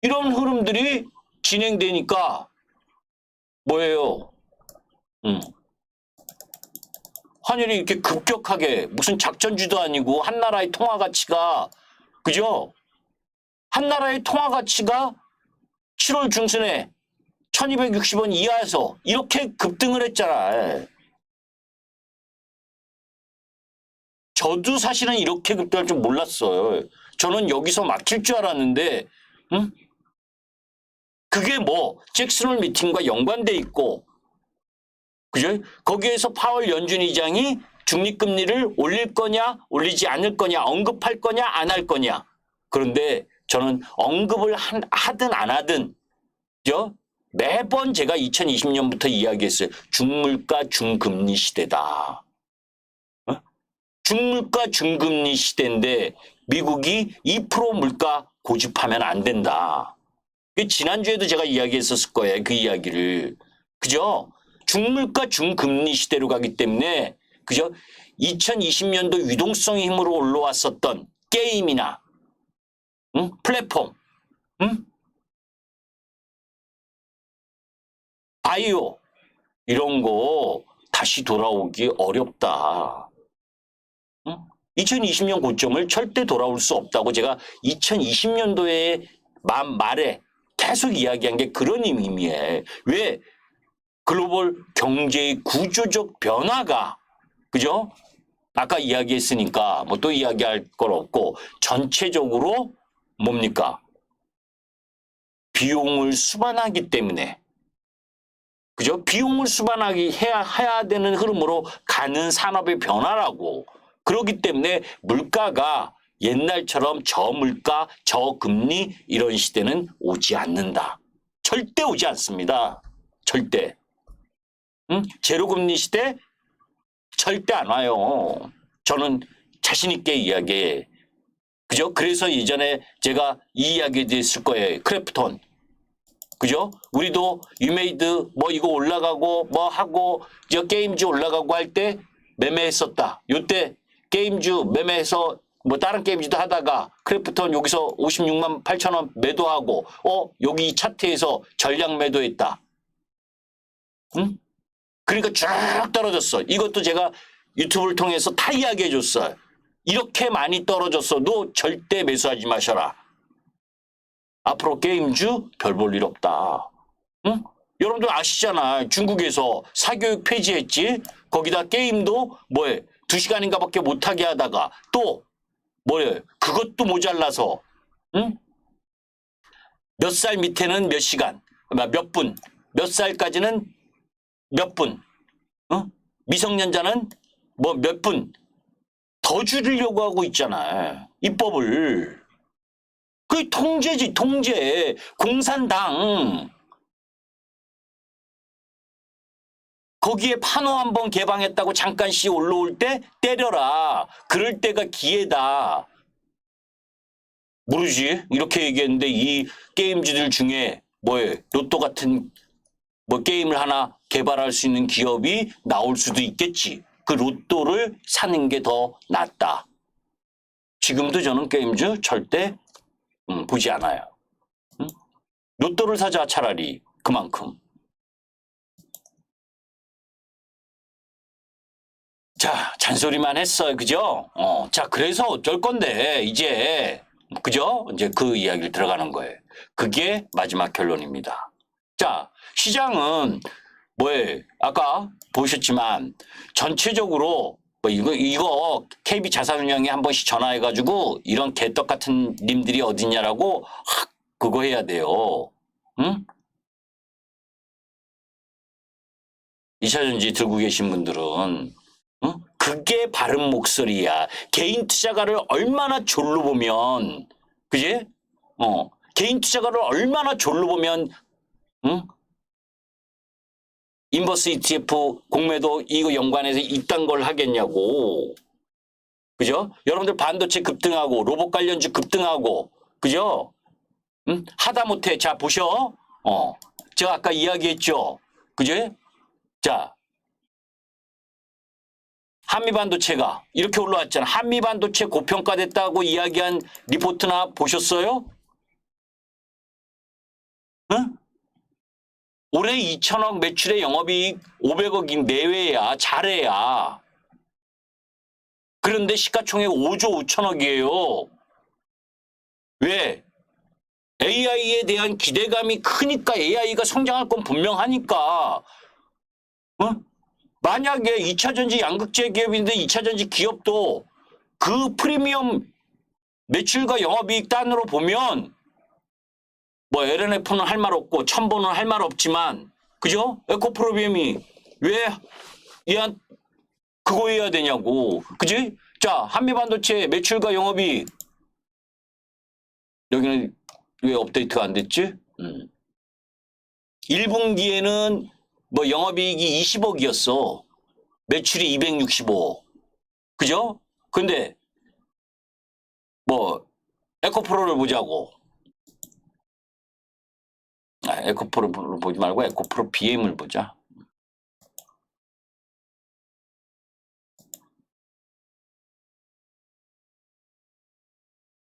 이런 흐름들이 진행되니까 뭐예요? 환율이 이렇게 급격하게, 무슨 작전주도 아니고 한 나라의 통화 가치가, 그죠? 한 나라의 통화 가치가 7월 중순에 1260원 이하에서 이렇게 급등을 했잖아. 저도 사실은 이렇게 급등할 줄 몰랐어요. 저는 여기서 막힐 줄 알았는데, 응? 그게 뭐 잭슨홀 미팅과 연관돼 있고, 그죠? 거기에서 파월 연준 의장이 중립금리를 올릴 거냐, 올리지 않을 거냐, 언급할 거냐, 안 할 거냐. 그런데 저는 언급을 하든 안 하든, 그죠? 매번 제가 2020년부터 이야기했어요. 중물가 중금리 시대다. 중물가 중금리 시대인데 미국이 2% 물가 고집하면 안 된다. 지난주에도 제가 이야기했었을 거예요. 그 이야기를. 그죠? 중물가 중금리 시대로 가기 때문에, 그죠? 2020년도 유동성의 힘으로 올라왔었던 게임이나, 응? 플랫폼, 응? 바이오, 이런 거 다시 돌아오기 어렵다. 응? 2020년 고점을 절대 돌아올 수 없다고 제가 2020년도에 말에 계속 이야기한 게 그런 의미예요. 왜? 글로벌 경제의 구조적 변화가, 그죠? 아까 이야기했으니까 뭐 또 이야기할 건 없고, 전체적으로 뭡니까? 비용을 수반하기 때문에, 그죠? 비용을 해야 되는 흐름으로 가는 산업의 변화라고. 그렇기 때문에 물가가 옛날처럼 저물가, 저금리 이런 시대는 오지 않는다. 절대 오지 않습니다. 절대. 응? 제로금리 시대 절대 안 와요. 저는 자신 있게 이야기해. 그죠? 그래서 예전에 제가 이 이야기 했을 거예요. 크래프톤. 그죠? 우리도 유메이드 뭐 이거 올라가고 뭐 하고 저 게임주 올라가고 할 때 매매했었다. 요때 게임주 매매해서 뭐 다른 게임주도 하다가 크래프톤 여기서 56만 8천 원 매도하고 여기 이 차트에서 전량 매도했다. 응? 그러니까 쭉 떨어졌어. 이것도 제가 유튜브를 통해서 다 이야기해 줬어요. 이렇게 많이 떨어졌어. 너 절대 매수하지 마셔라. 앞으로 게임주 별 볼 일 없다. 응? 여러분들 아시잖아. 중국에서 사교육 폐지했지. 거기다 게임도 뭐해 2시간인가밖에 못하게 하다가 또 뭐해 그것도 모자라서 응? 몇 살 밑에는 몇 시간, 몇 분, 몇 살까지는 몇 분, 어? 미성년자는 뭐 몇 분 더 줄이려고 하고 있잖아. 입법을. 그 통제지, 통제. 공산당. 거기에 판호 한번 개방했다고 잠깐씩 올라올 때 때려라. 그럴 때가 기회다. 모르지? 이렇게 얘기했는데 이 게임주들 중에 뭐에 로또 같은 뭐 게임을 하나 개발할 수 있는 기업이 나올 수도 있겠지. 그 로또를 사는 게 더 낫다. 지금도 저는 게임주 절대 보지 않아요. 응? 로또를 사자 차라리 그만큼. 자, 잔소리만 했어요. 그죠? 자, 그래서 어쩔 건데 이제 그죠? 이제 그 이야기를 들어가는 거예요. 그게 마지막 결론입니다. 자, 시장은 뭐에 아까 보셨지만 전체적으로 뭐 이거 KB 자산운용에 한 번씩 전화해가지고 이런 개떡 같은 님들이 어딨냐라고 그거 해야 돼요. 응? 2차전지 들고 계신 분들은 응? 그게 바른 목소리야. 개인 투자가를 얼마나 졸로 보면 그지? 개인 투자가를 얼마나 졸로 보면 응? 인버스 ETF 공매도 이거 연관해서 이딴 걸 하겠냐고. 그죠? 여러분들 반도체 급등하고 로봇 관련주 급등하고 그죠? 응? 하다못해 자 보셔. 제가 아까 이야기했죠. 그죠? 자 한미반도체가 이렇게 올라왔잖아. 한미반도체 고평가됐다고 이야기한 리포트나 보셨어요? 응? 올해 2천억 매출의 영업이익 500억인 내외야. 잘해야. 그런데 시가총액 5조 5천억이에요. 왜? AI에 대한 기대감이 크니까 AI가 성장할 건 분명하니까. 만약에 2차전지 양극재 기업인데 2차전지 기업도 그 프리미엄 매출과 영업이익 단으로 보면 뭐 LNF는 할 말 없고 첨보는 할 말 없지만 그죠? 에코프로비엠이 왜 얘한 그거 해야 되냐고. 그지? 자, 한미반도체 매출과 영업이익 여기는 왜 업데이트가 안 됐지? 1분기에는 뭐 영업이익이 20억이었어. 매출이 265억. 그죠? 근데 뭐 에코프로를 보자고. 에코프로를 보지 말고 에코프로 BM을 보자.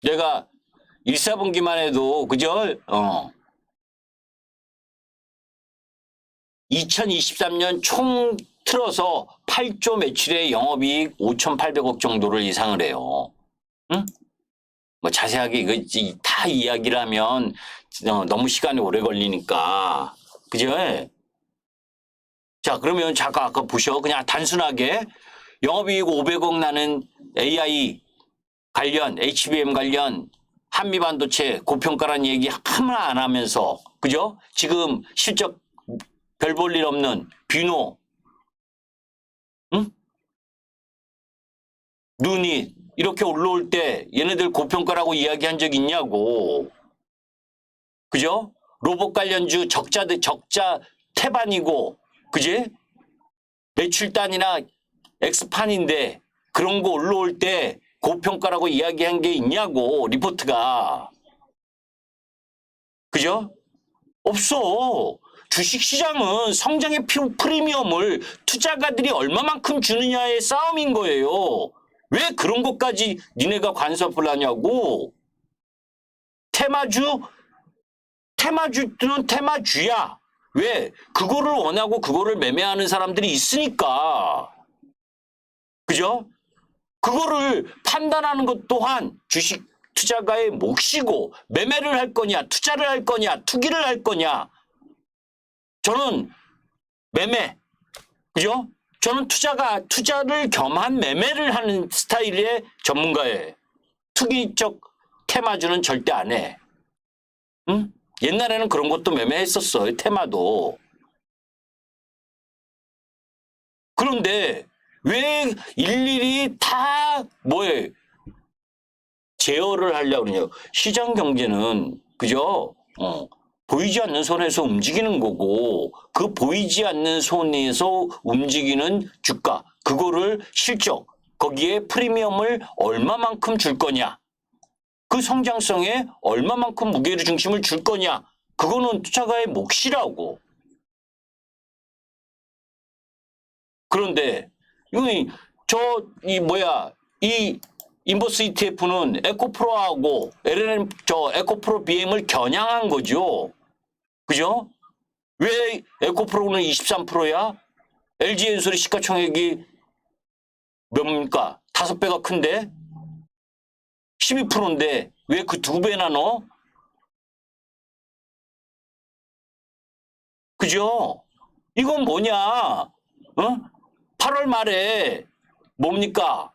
내가 1, 4분기만 해도 그죠? 2023년 총 틀어서 8조 매출의 영업이익 5,800억 정도를 예상을 해요. 응? 뭐 자세하게 이거 다 이야기를 하면 너무 시간이 오래 걸리니까. 그죠? 자, 그러면 잠깐 아까 보셔. 그냥 단순하게 영업이익 500억 나는 AI 관련, HBM 관련 한미반도체 고평가란 얘기 하나 안 하면서, 그죠? 지금 실적 별 볼 일 없는 비노, 응? 눈이 이렇게 올라올 때 얘네들 고평가라고 이야기한 적 있냐고. 그죠? 로봇 관련주 적자 태반이고, 그지? 매출단이나 X판인데 그런 거 올라올 때 고평가라고 이야기한 게 있냐고, 리포트가. 그죠? 없어. 주식시장은 성장의 프리미엄을 투자가들이 얼마만큼 주느냐의 싸움인 거예요. 왜 그런 것까지 니네가 간섭을 하냐고. 테마주는 테마주야. 왜? 그거를 원하고 그거를 매매하는 사람들이 있으니까. 그죠? 그거를 판단하는 것 또한 주식 투자가의 몫이고 매매를 할 거냐, 투자를 할 거냐, 투기를 할 거냐. 저는 매매, 그죠? 저는 투자를 겸한 매매를 하는 스타일의 전문가예요. 투기적 테마주는 절대 안 해. 응? 옛날에는 그런 것도 매매했었어요. 테마도. 그런데 왜 일일이 다 뭐에 제어를 하려고 그러냐. 시장 경제는 그죠? 보이지 않는 손에서 움직이는 거고 그 보이지 않는 손에서 움직이는 주가 그거를 실적 거기에 프리미엄을 얼마만큼 줄 거냐. 그 성장성에 얼마만큼 무게를 중심을 줄 거냐. 그거는 투자가의 몫이라고. 그런데 이 인버스 ETF는 에코프로하고 LNM 에코프로 BM을 겨냥한 거죠. 그죠? 왜 에코프로는 23%야? LG엔솔이 시가총액이 뭡니까? 5배가 큰데 12%인데 왜 그 2배나 넣어? 그죠? 이건 뭐냐? 8월 말에 뭡니까?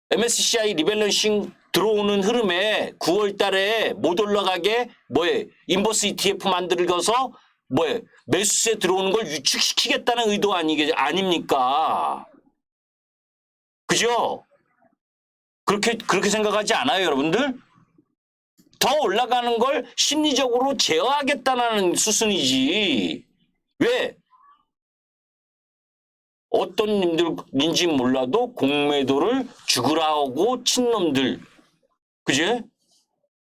MSCI 리밸런싱 들어오는 흐름에 9월 달에 못 올라가게 인버스 ETF 만들어서 매수세 들어오는 걸 유축시키겠다는 의도 아닙니까? 그죠? 그렇게 생각하지 않아요, 여러분들? 더 올라가는 걸 심리적으로 제어하겠다는 수순이지. 왜? 어떤 님들인지 몰라도 공매도를 죽으라 하고 친놈들. 그지?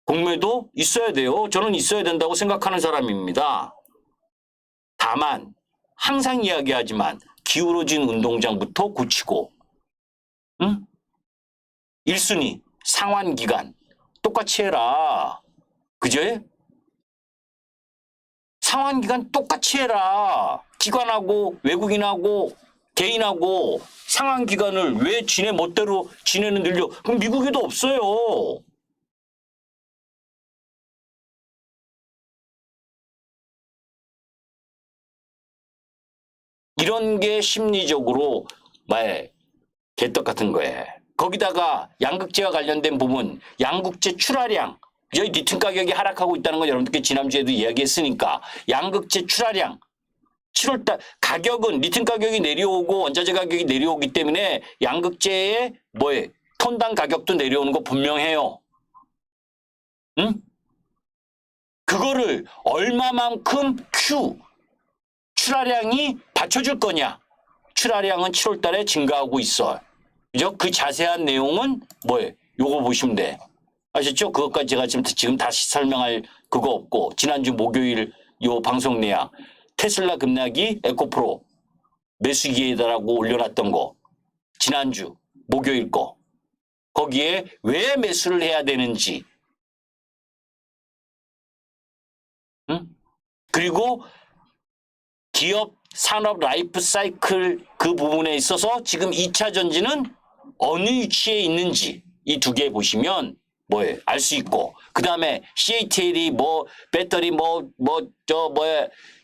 공매도 있어야 돼요. 저는 있어야 된다고 생각하는 사람입니다. 다만 항상 이야기하지만 기울어진 운동장부터 고치고 1순위 상환기간 똑같이 해라. 그제? 상환기간 똑같이 해라. 기관하고 외국인하고 개인하고 상환기간을 왜 지네 멋대로 지네는 늘려. 그럼 미국에도 없어요. 이런 게 심리적으로 개떡 같은 거예요. 거기다가 양극재와 관련된 부분, 양극재 출하량, 여기 리튬 가격이 하락하고 있다는 건 여러분들께 지난주에도 이야기했으니까 양극재 출하량, 7월달 가격은 리튬 가격이 내려오고 원자재 가격이 내려오기 때문에 양극재의 톤당 가격도 내려오는 거 분명해요. 응? 그거를 얼마만큼 출하량이 받쳐줄 거냐. 출하량은 7월달에 증가하고 있어. 그죠? 그 자세한 내용은 요거 보시면 돼. 아셨죠? 그것까지 제가 지금 다시 설명할 그거 없고 지난주 목요일 요 방송 내야 테슬라 급락이 에코프로 매수기에다라고 올려놨던 거 지난주 목요일 거 거기에 왜 매수를 해야 되는지 그리고 기업 산업 라이프 사이클 그 부분에 있어서 지금 2차 전지는 어느 위치에 있는지 이 두 개 보시면 알 수 있고 그 다음에 CATL이 배터리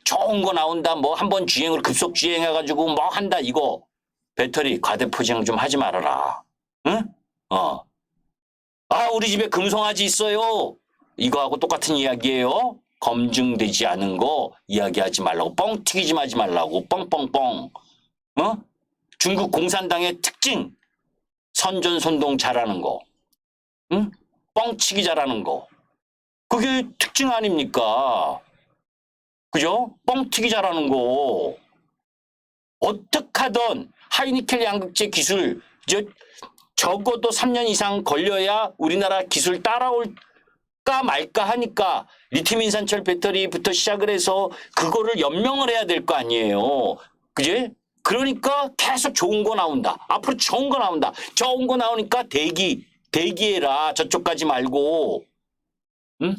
좋은 거 나온다 한번 주행을 급속 주행해가지고 한다 이거 배터리 과대포장 좀 하지 말아라. 응? 우리 집에 금송아지 있어요. 이거하고 똑같은 이야기예요. 검증되지 않은 거 이야기하지 말라고 뻥튀기 좀 하지 말라고 뻥뻥뻥. 중국 공산당의 특징 선전선동 잘하는 거. 응? 뻥치기 잘하는 거. 그게 특징 아닙니까? 그죠? 뻥튀기 잘하는 거. 어떻게 하든 하이니켈 양극재 기술 적어도 3년 이상 걸려야 우리나라 기술 따라올까 말까 하니까 리튬 인산철 배터리부터 시작을 해서 그거를 연명을 해야 될 거 아니에요. 그지? 그러니까 계속 좋은 거 나온다. 앞으로 좋은 거 나온다. 좋은 거 나오니까 대기해라. 저쪽 가지 말고. 응?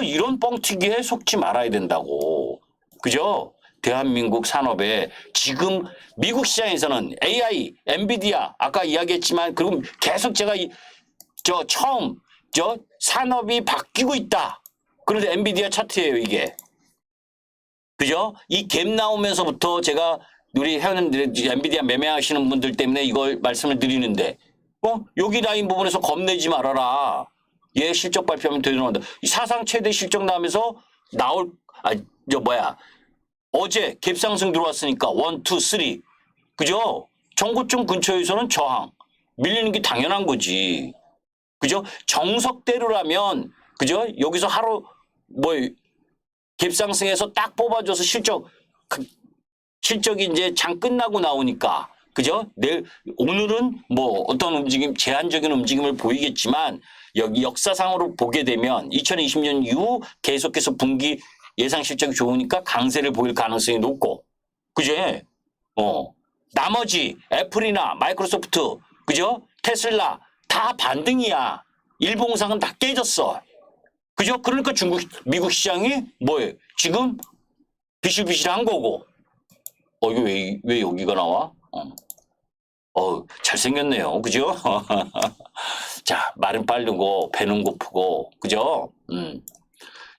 이런 뻥튀기에 속지 말아야 된다고. 그죠? 대한민국 산업에 지금 미국 시장에서는 AI, 엔비디아 아까 이야기했지만 그리고 계속 제가 처음 산업이 바뀌고 있다. 그런데 엔비디아 차트예요 이게. 그죠? 이 갭 나오면서부터 제가 우리 회원님들 엔비디아 매매하시는 분들 때문에 이걸 말씀을 드리는데 여기 라인 부분에서 겁내지 말아라. 얘 실적 발표하면 되돌아온다. 이 사상 최대 실적 나오면서 어제 갭상승 들어왔으니까 1, 2, 3. 그죠? 정고점 근처에서는 저항. 밀리는 게 당연한 거지. 그죠? 정석대로라면 그죠? 여기서 하루 갭상승해서 딱 뽑아줘서 실적이 이제 장 끝나고 나오니까 그죠? 오늘은 어떤 움직임, 제한적인 움직임을 보이겠지만 여기 역사상으로 보게 되면 2020년 이후 계속해서 분기 예상 실적이 좋으니까 강세를 보일 가능성이 높고, 그제? 나머지 애플이나 마이크로소프트, 그죠? 테슬라 다 반등이야. 일봉상은 다 깨졌어. 그죠? 그러니까 미국 시장이 지금 비실비실한 거고. 이거 왜 여기가 나와? 잘생겼네요. 그죠? 자, 말은 빠르고, 배는 고프고, 그죠?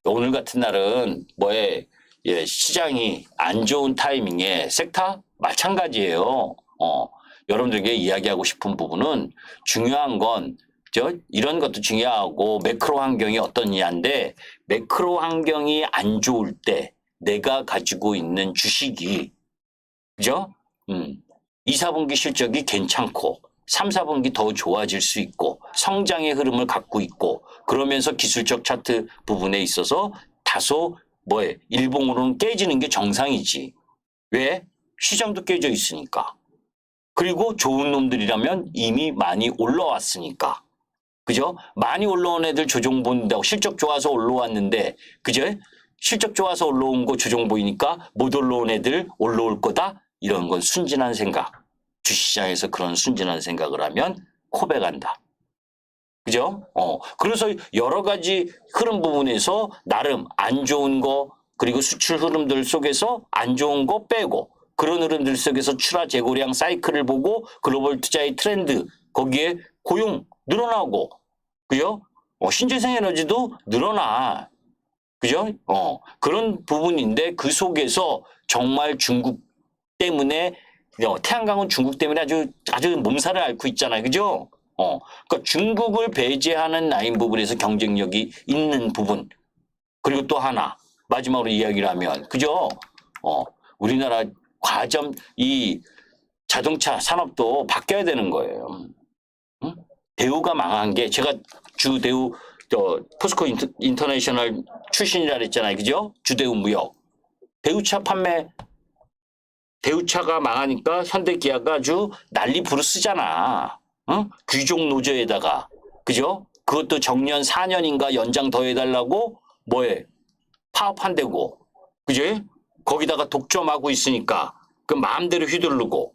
오늘 같은 날은 시장이 안 좋은 타이밍에 섹터 마찬가지예요. 여러분들에게 이야기하고 싶은 부분은 중요한 건 이런 것도 중요하고 매크로 환경이 어떠냐인데 매크로 환경이 안 좋을 때 내가 가지고 있는 주식이 그죠? 2, 4분기 실적이 괜찮고 3, 4분기 더 좋아질 수 있고 성장의 흐름을 갖고 있고 그러면서 기술적 차트 부분에 있어서 다소 일봉으로는 깨지는 게 정상이지. 왜? 시장도 깨져 있으니까. 그리고 좋은 놈들이라면 이미 많이 올라왔으니까. 그죠? 많이 올라온 애들 조정 본다고 실적 좋아서 올라왔는데 그죠? 실적 좋아서 올라온 거 조정 보이니까 못 올라온 애들 올라올 거다. 이런 건 순진한 생각. 주식시장에서 그런 순진한 생각을 하면 코베 간다. 그죠? 그래서 여러 가지 흐름 부분에서 나름 안 좋은 거 그리고 수출 흐름들 속에서 안 좋은 거 빼고 그런 흐름들 속에서 출하 재고량 사이클을 보고 글로벌 투자의 트렌드 거기에 고용 늘어나고 그죠? 신재생 에너지도 늘어나. 그죠? 그런 부분인데 그 속에서 정말 중국 때문에 태양광은 중국 때문에 아주 몸살을 앓고 있잖아요. 그죠? 그러니까 중국을 배제하는 라인 부분에서 경쟁력이 있는 부분. 그리고 또 하나 마지막으로 이야기를 하면 그죠? 우리나라 과점 이 자동차 산업도 바뀌어야 되는 거예요. 대우가 망한 게 제가 주대우 포스코 인터내셔널 출신이라 그랬잖아요. 그죠? 주대우 무역. 대우차가 망하니까 현대기아가 아주 난리 부르스잖아. 귀족 노조에다가. 그죠? 그것도 정년 4년인가 연장 더 해달라고 파업한다고. 그죠? 거기다가 독점하고 있으니까 그 마음대로 휘두르고.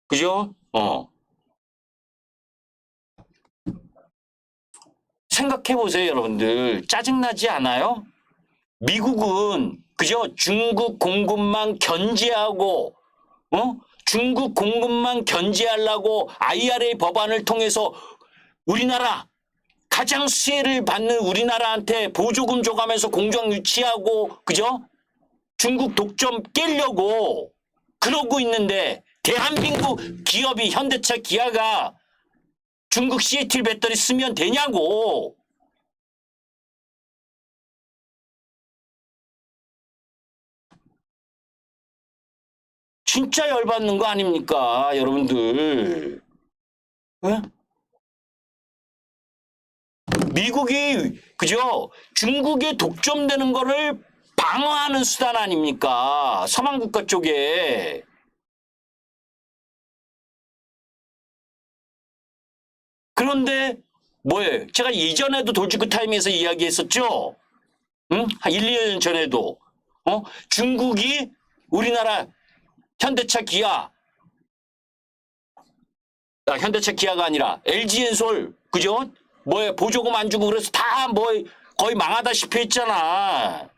그죠? 생각해 보세요, 여러분들. 짜증나지 않아요? 미국은 그죠? 중국 공급망 견제하고 중국 공급망 견제하려고 IRA 법안을 통해서 우리나라 가장 수혜를 받는 우리나라한테 보조금 줘가면서 공장 유치하고 그죠? 중국 독점 깨려고 그러고 있는데 대한민국 기업이 현대차 기아가 중국 CATL 배터리 쓰면 되냐고. 진짜 열받는 거 아닙니까, 여러분들? 네? 미국이 그죠? 중국에 독점되는 거를 방어하는 수단 아닙니까? 서방국가 쪽에. 그런데 제가 이전에도 돌직구 타임에서 이야기했었죠? 응? 한 1, 2년 전에도 중국이 우리나라 현대차 기아가 아니라 LG엔솔 그죠? 보조금 안 주고 그래서 다 거의 망하다시피 했잖아.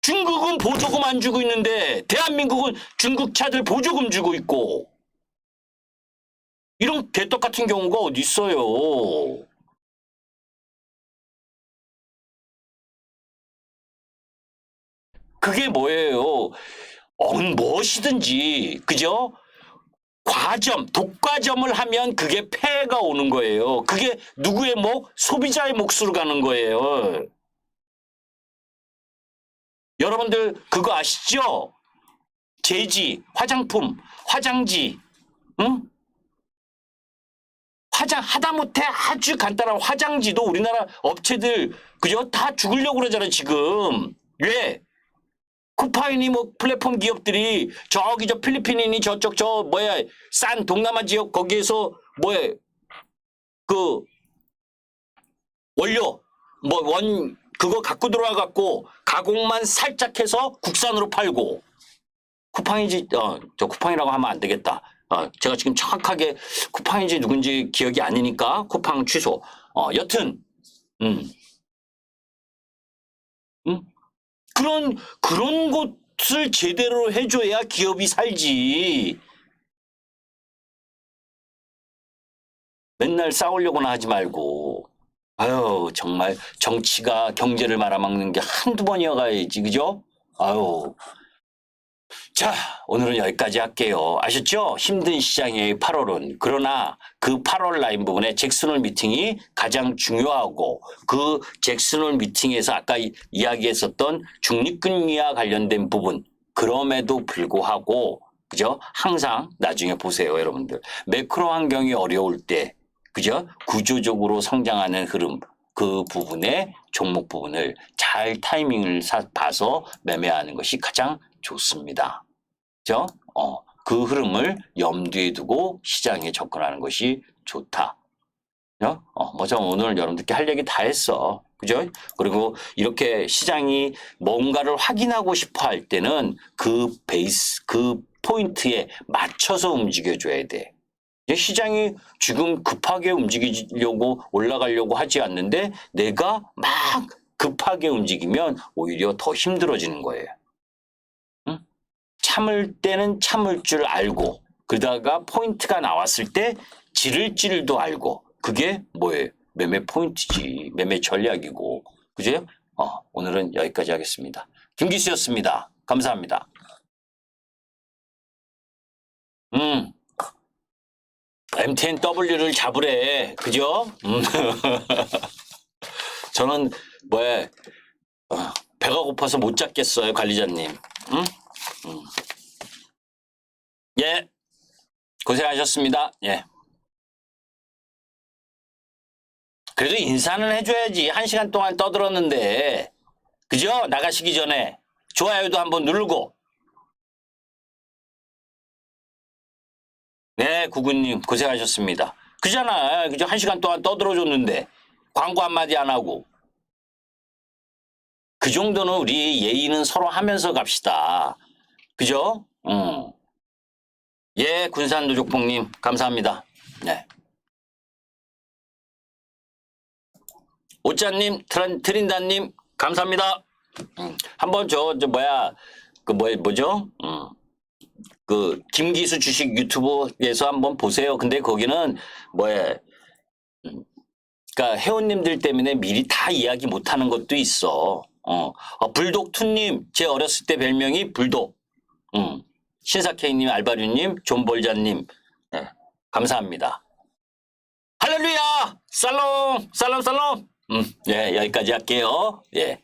중국은 중국은 보조금 안 주고 있는데 대한민국은 중국 차들 보조금 주고 있고 이런 개떡 같은 경우가 어디 있어요. 그게 뭐예요? 무엇이든지 그죠? 독과점을 하면 그게 폐해가 오는 거예요. 그게 누구의 목? 소비자의 몫으로 가는 거예요. 여러분들 그거 아시죠? 제지, 화장품, 화장지, 응? 하다못해 아주 간단한 화장지도 우리나라 업체들 그죠? 다 죽으려고 그러잖아요, 지금. 왜? 쿠파인이 뭐 플랫폼 기업들이 저기 저 필리핀이니 저쪽 저 뭐야 싼 동남아 지역 거기에서 뭐야 그 원료 뭐 원 그거 갖고 들어와 갖고 가공만 살짝 해서 국산으로 팔고 쿠팡인지 저 쿠팡이라고 하면 안 되겠다. 제가 지금 정확하게 쿠팡인지 누군지 기억이 아니니까 쿠팡 취소. 여튼 음, 음? 그런 것을 제대로 해줘야 기업이 살지. 맨날 싸우려고나 하지 말고. 아유, 정말 정치가 경제를 말아먹는 게 한두 번이어가야지, 그죠? 아유. 자, 오늘은 여기까지 할게요. 아셨죠? 힘든 시장의 8월은. 그러나 그 8월 라인 부분에 잭슨홀 미팅이 가장 중요하고 그 잭슨홀 미팅에서 아까 이야기했었던 중립금리와 관련된 부분 그럼에도 불구하고 그죠? 항상 나중에 보세요, 여러분들. 매크로 환경이 어려울 때 그죠? 구조적으로 성장하는 흐름 그 부분의 종목 부분을 잘 타이밍을 봐서 매매하는 것이 가장 좋습니다. 그죠? 그 흐름을 염두에 두고 시장에 접근하는 것이 좋다. 저 오늘 여러분들께 할 얘기 다 했어. 그죠? 그리고 이렇게 시장이 뭔가를 확인하고 싶어 할 때는 그 베이스, 그 포인트에 맞춰서 움직여줘야 돼. 시장이 지금 급하게 움직이려고 올라가려고 하지 않는데 내가 막 급하게 움직이면 오히려 더 힘들어지는 거예요. 응? 참을 때는 참을 줄 알고 그러다가 포인트가 나왔을 때 지를 줄도 알고 그게 뭐예요? 매매 포인트지. 매매 전략이고. 그죠? 오늘은 여기까지 하겠습니다. 김기수였습니다. 감사합니다. MTNW를 잡으래. 그죠? 저는 배가 고파서 못 잡겠어요, 관리자님. 응? 예. 고생하셨습니다. 예. 그래도 인사는 해줘야지. 1시간 동안 떠들었는데. 그죠? 나가시기 전에 좋아요도 한번 누르고. 네, 구구님 고생하셨습니다. 그잖아. 그죠? 1시간 동안 떠들어줬는데 광고 한마디 안 하고. 그 정도는 우리 예의는 서로 하면서 갑시다. 그죠? 예, 군산노족봉님 감사합니다. 네. 오짜님, 트린다님 감사합니다. 한번 뭐죠? 그 김기수 주식 유튜브에서 한번 보세요. 근데 거기는 그러니까 회원님들 때문에 미리 다 이야기 못하는 것도 있어. 불독투님 제 어렸을 때 별명이 불독. 신사케이님, 알바류님, 존볼자님 네, 감사합니다. 할렐루야! 살롬! 살롬! 살롬! 예, 여기까지 할게요. 예.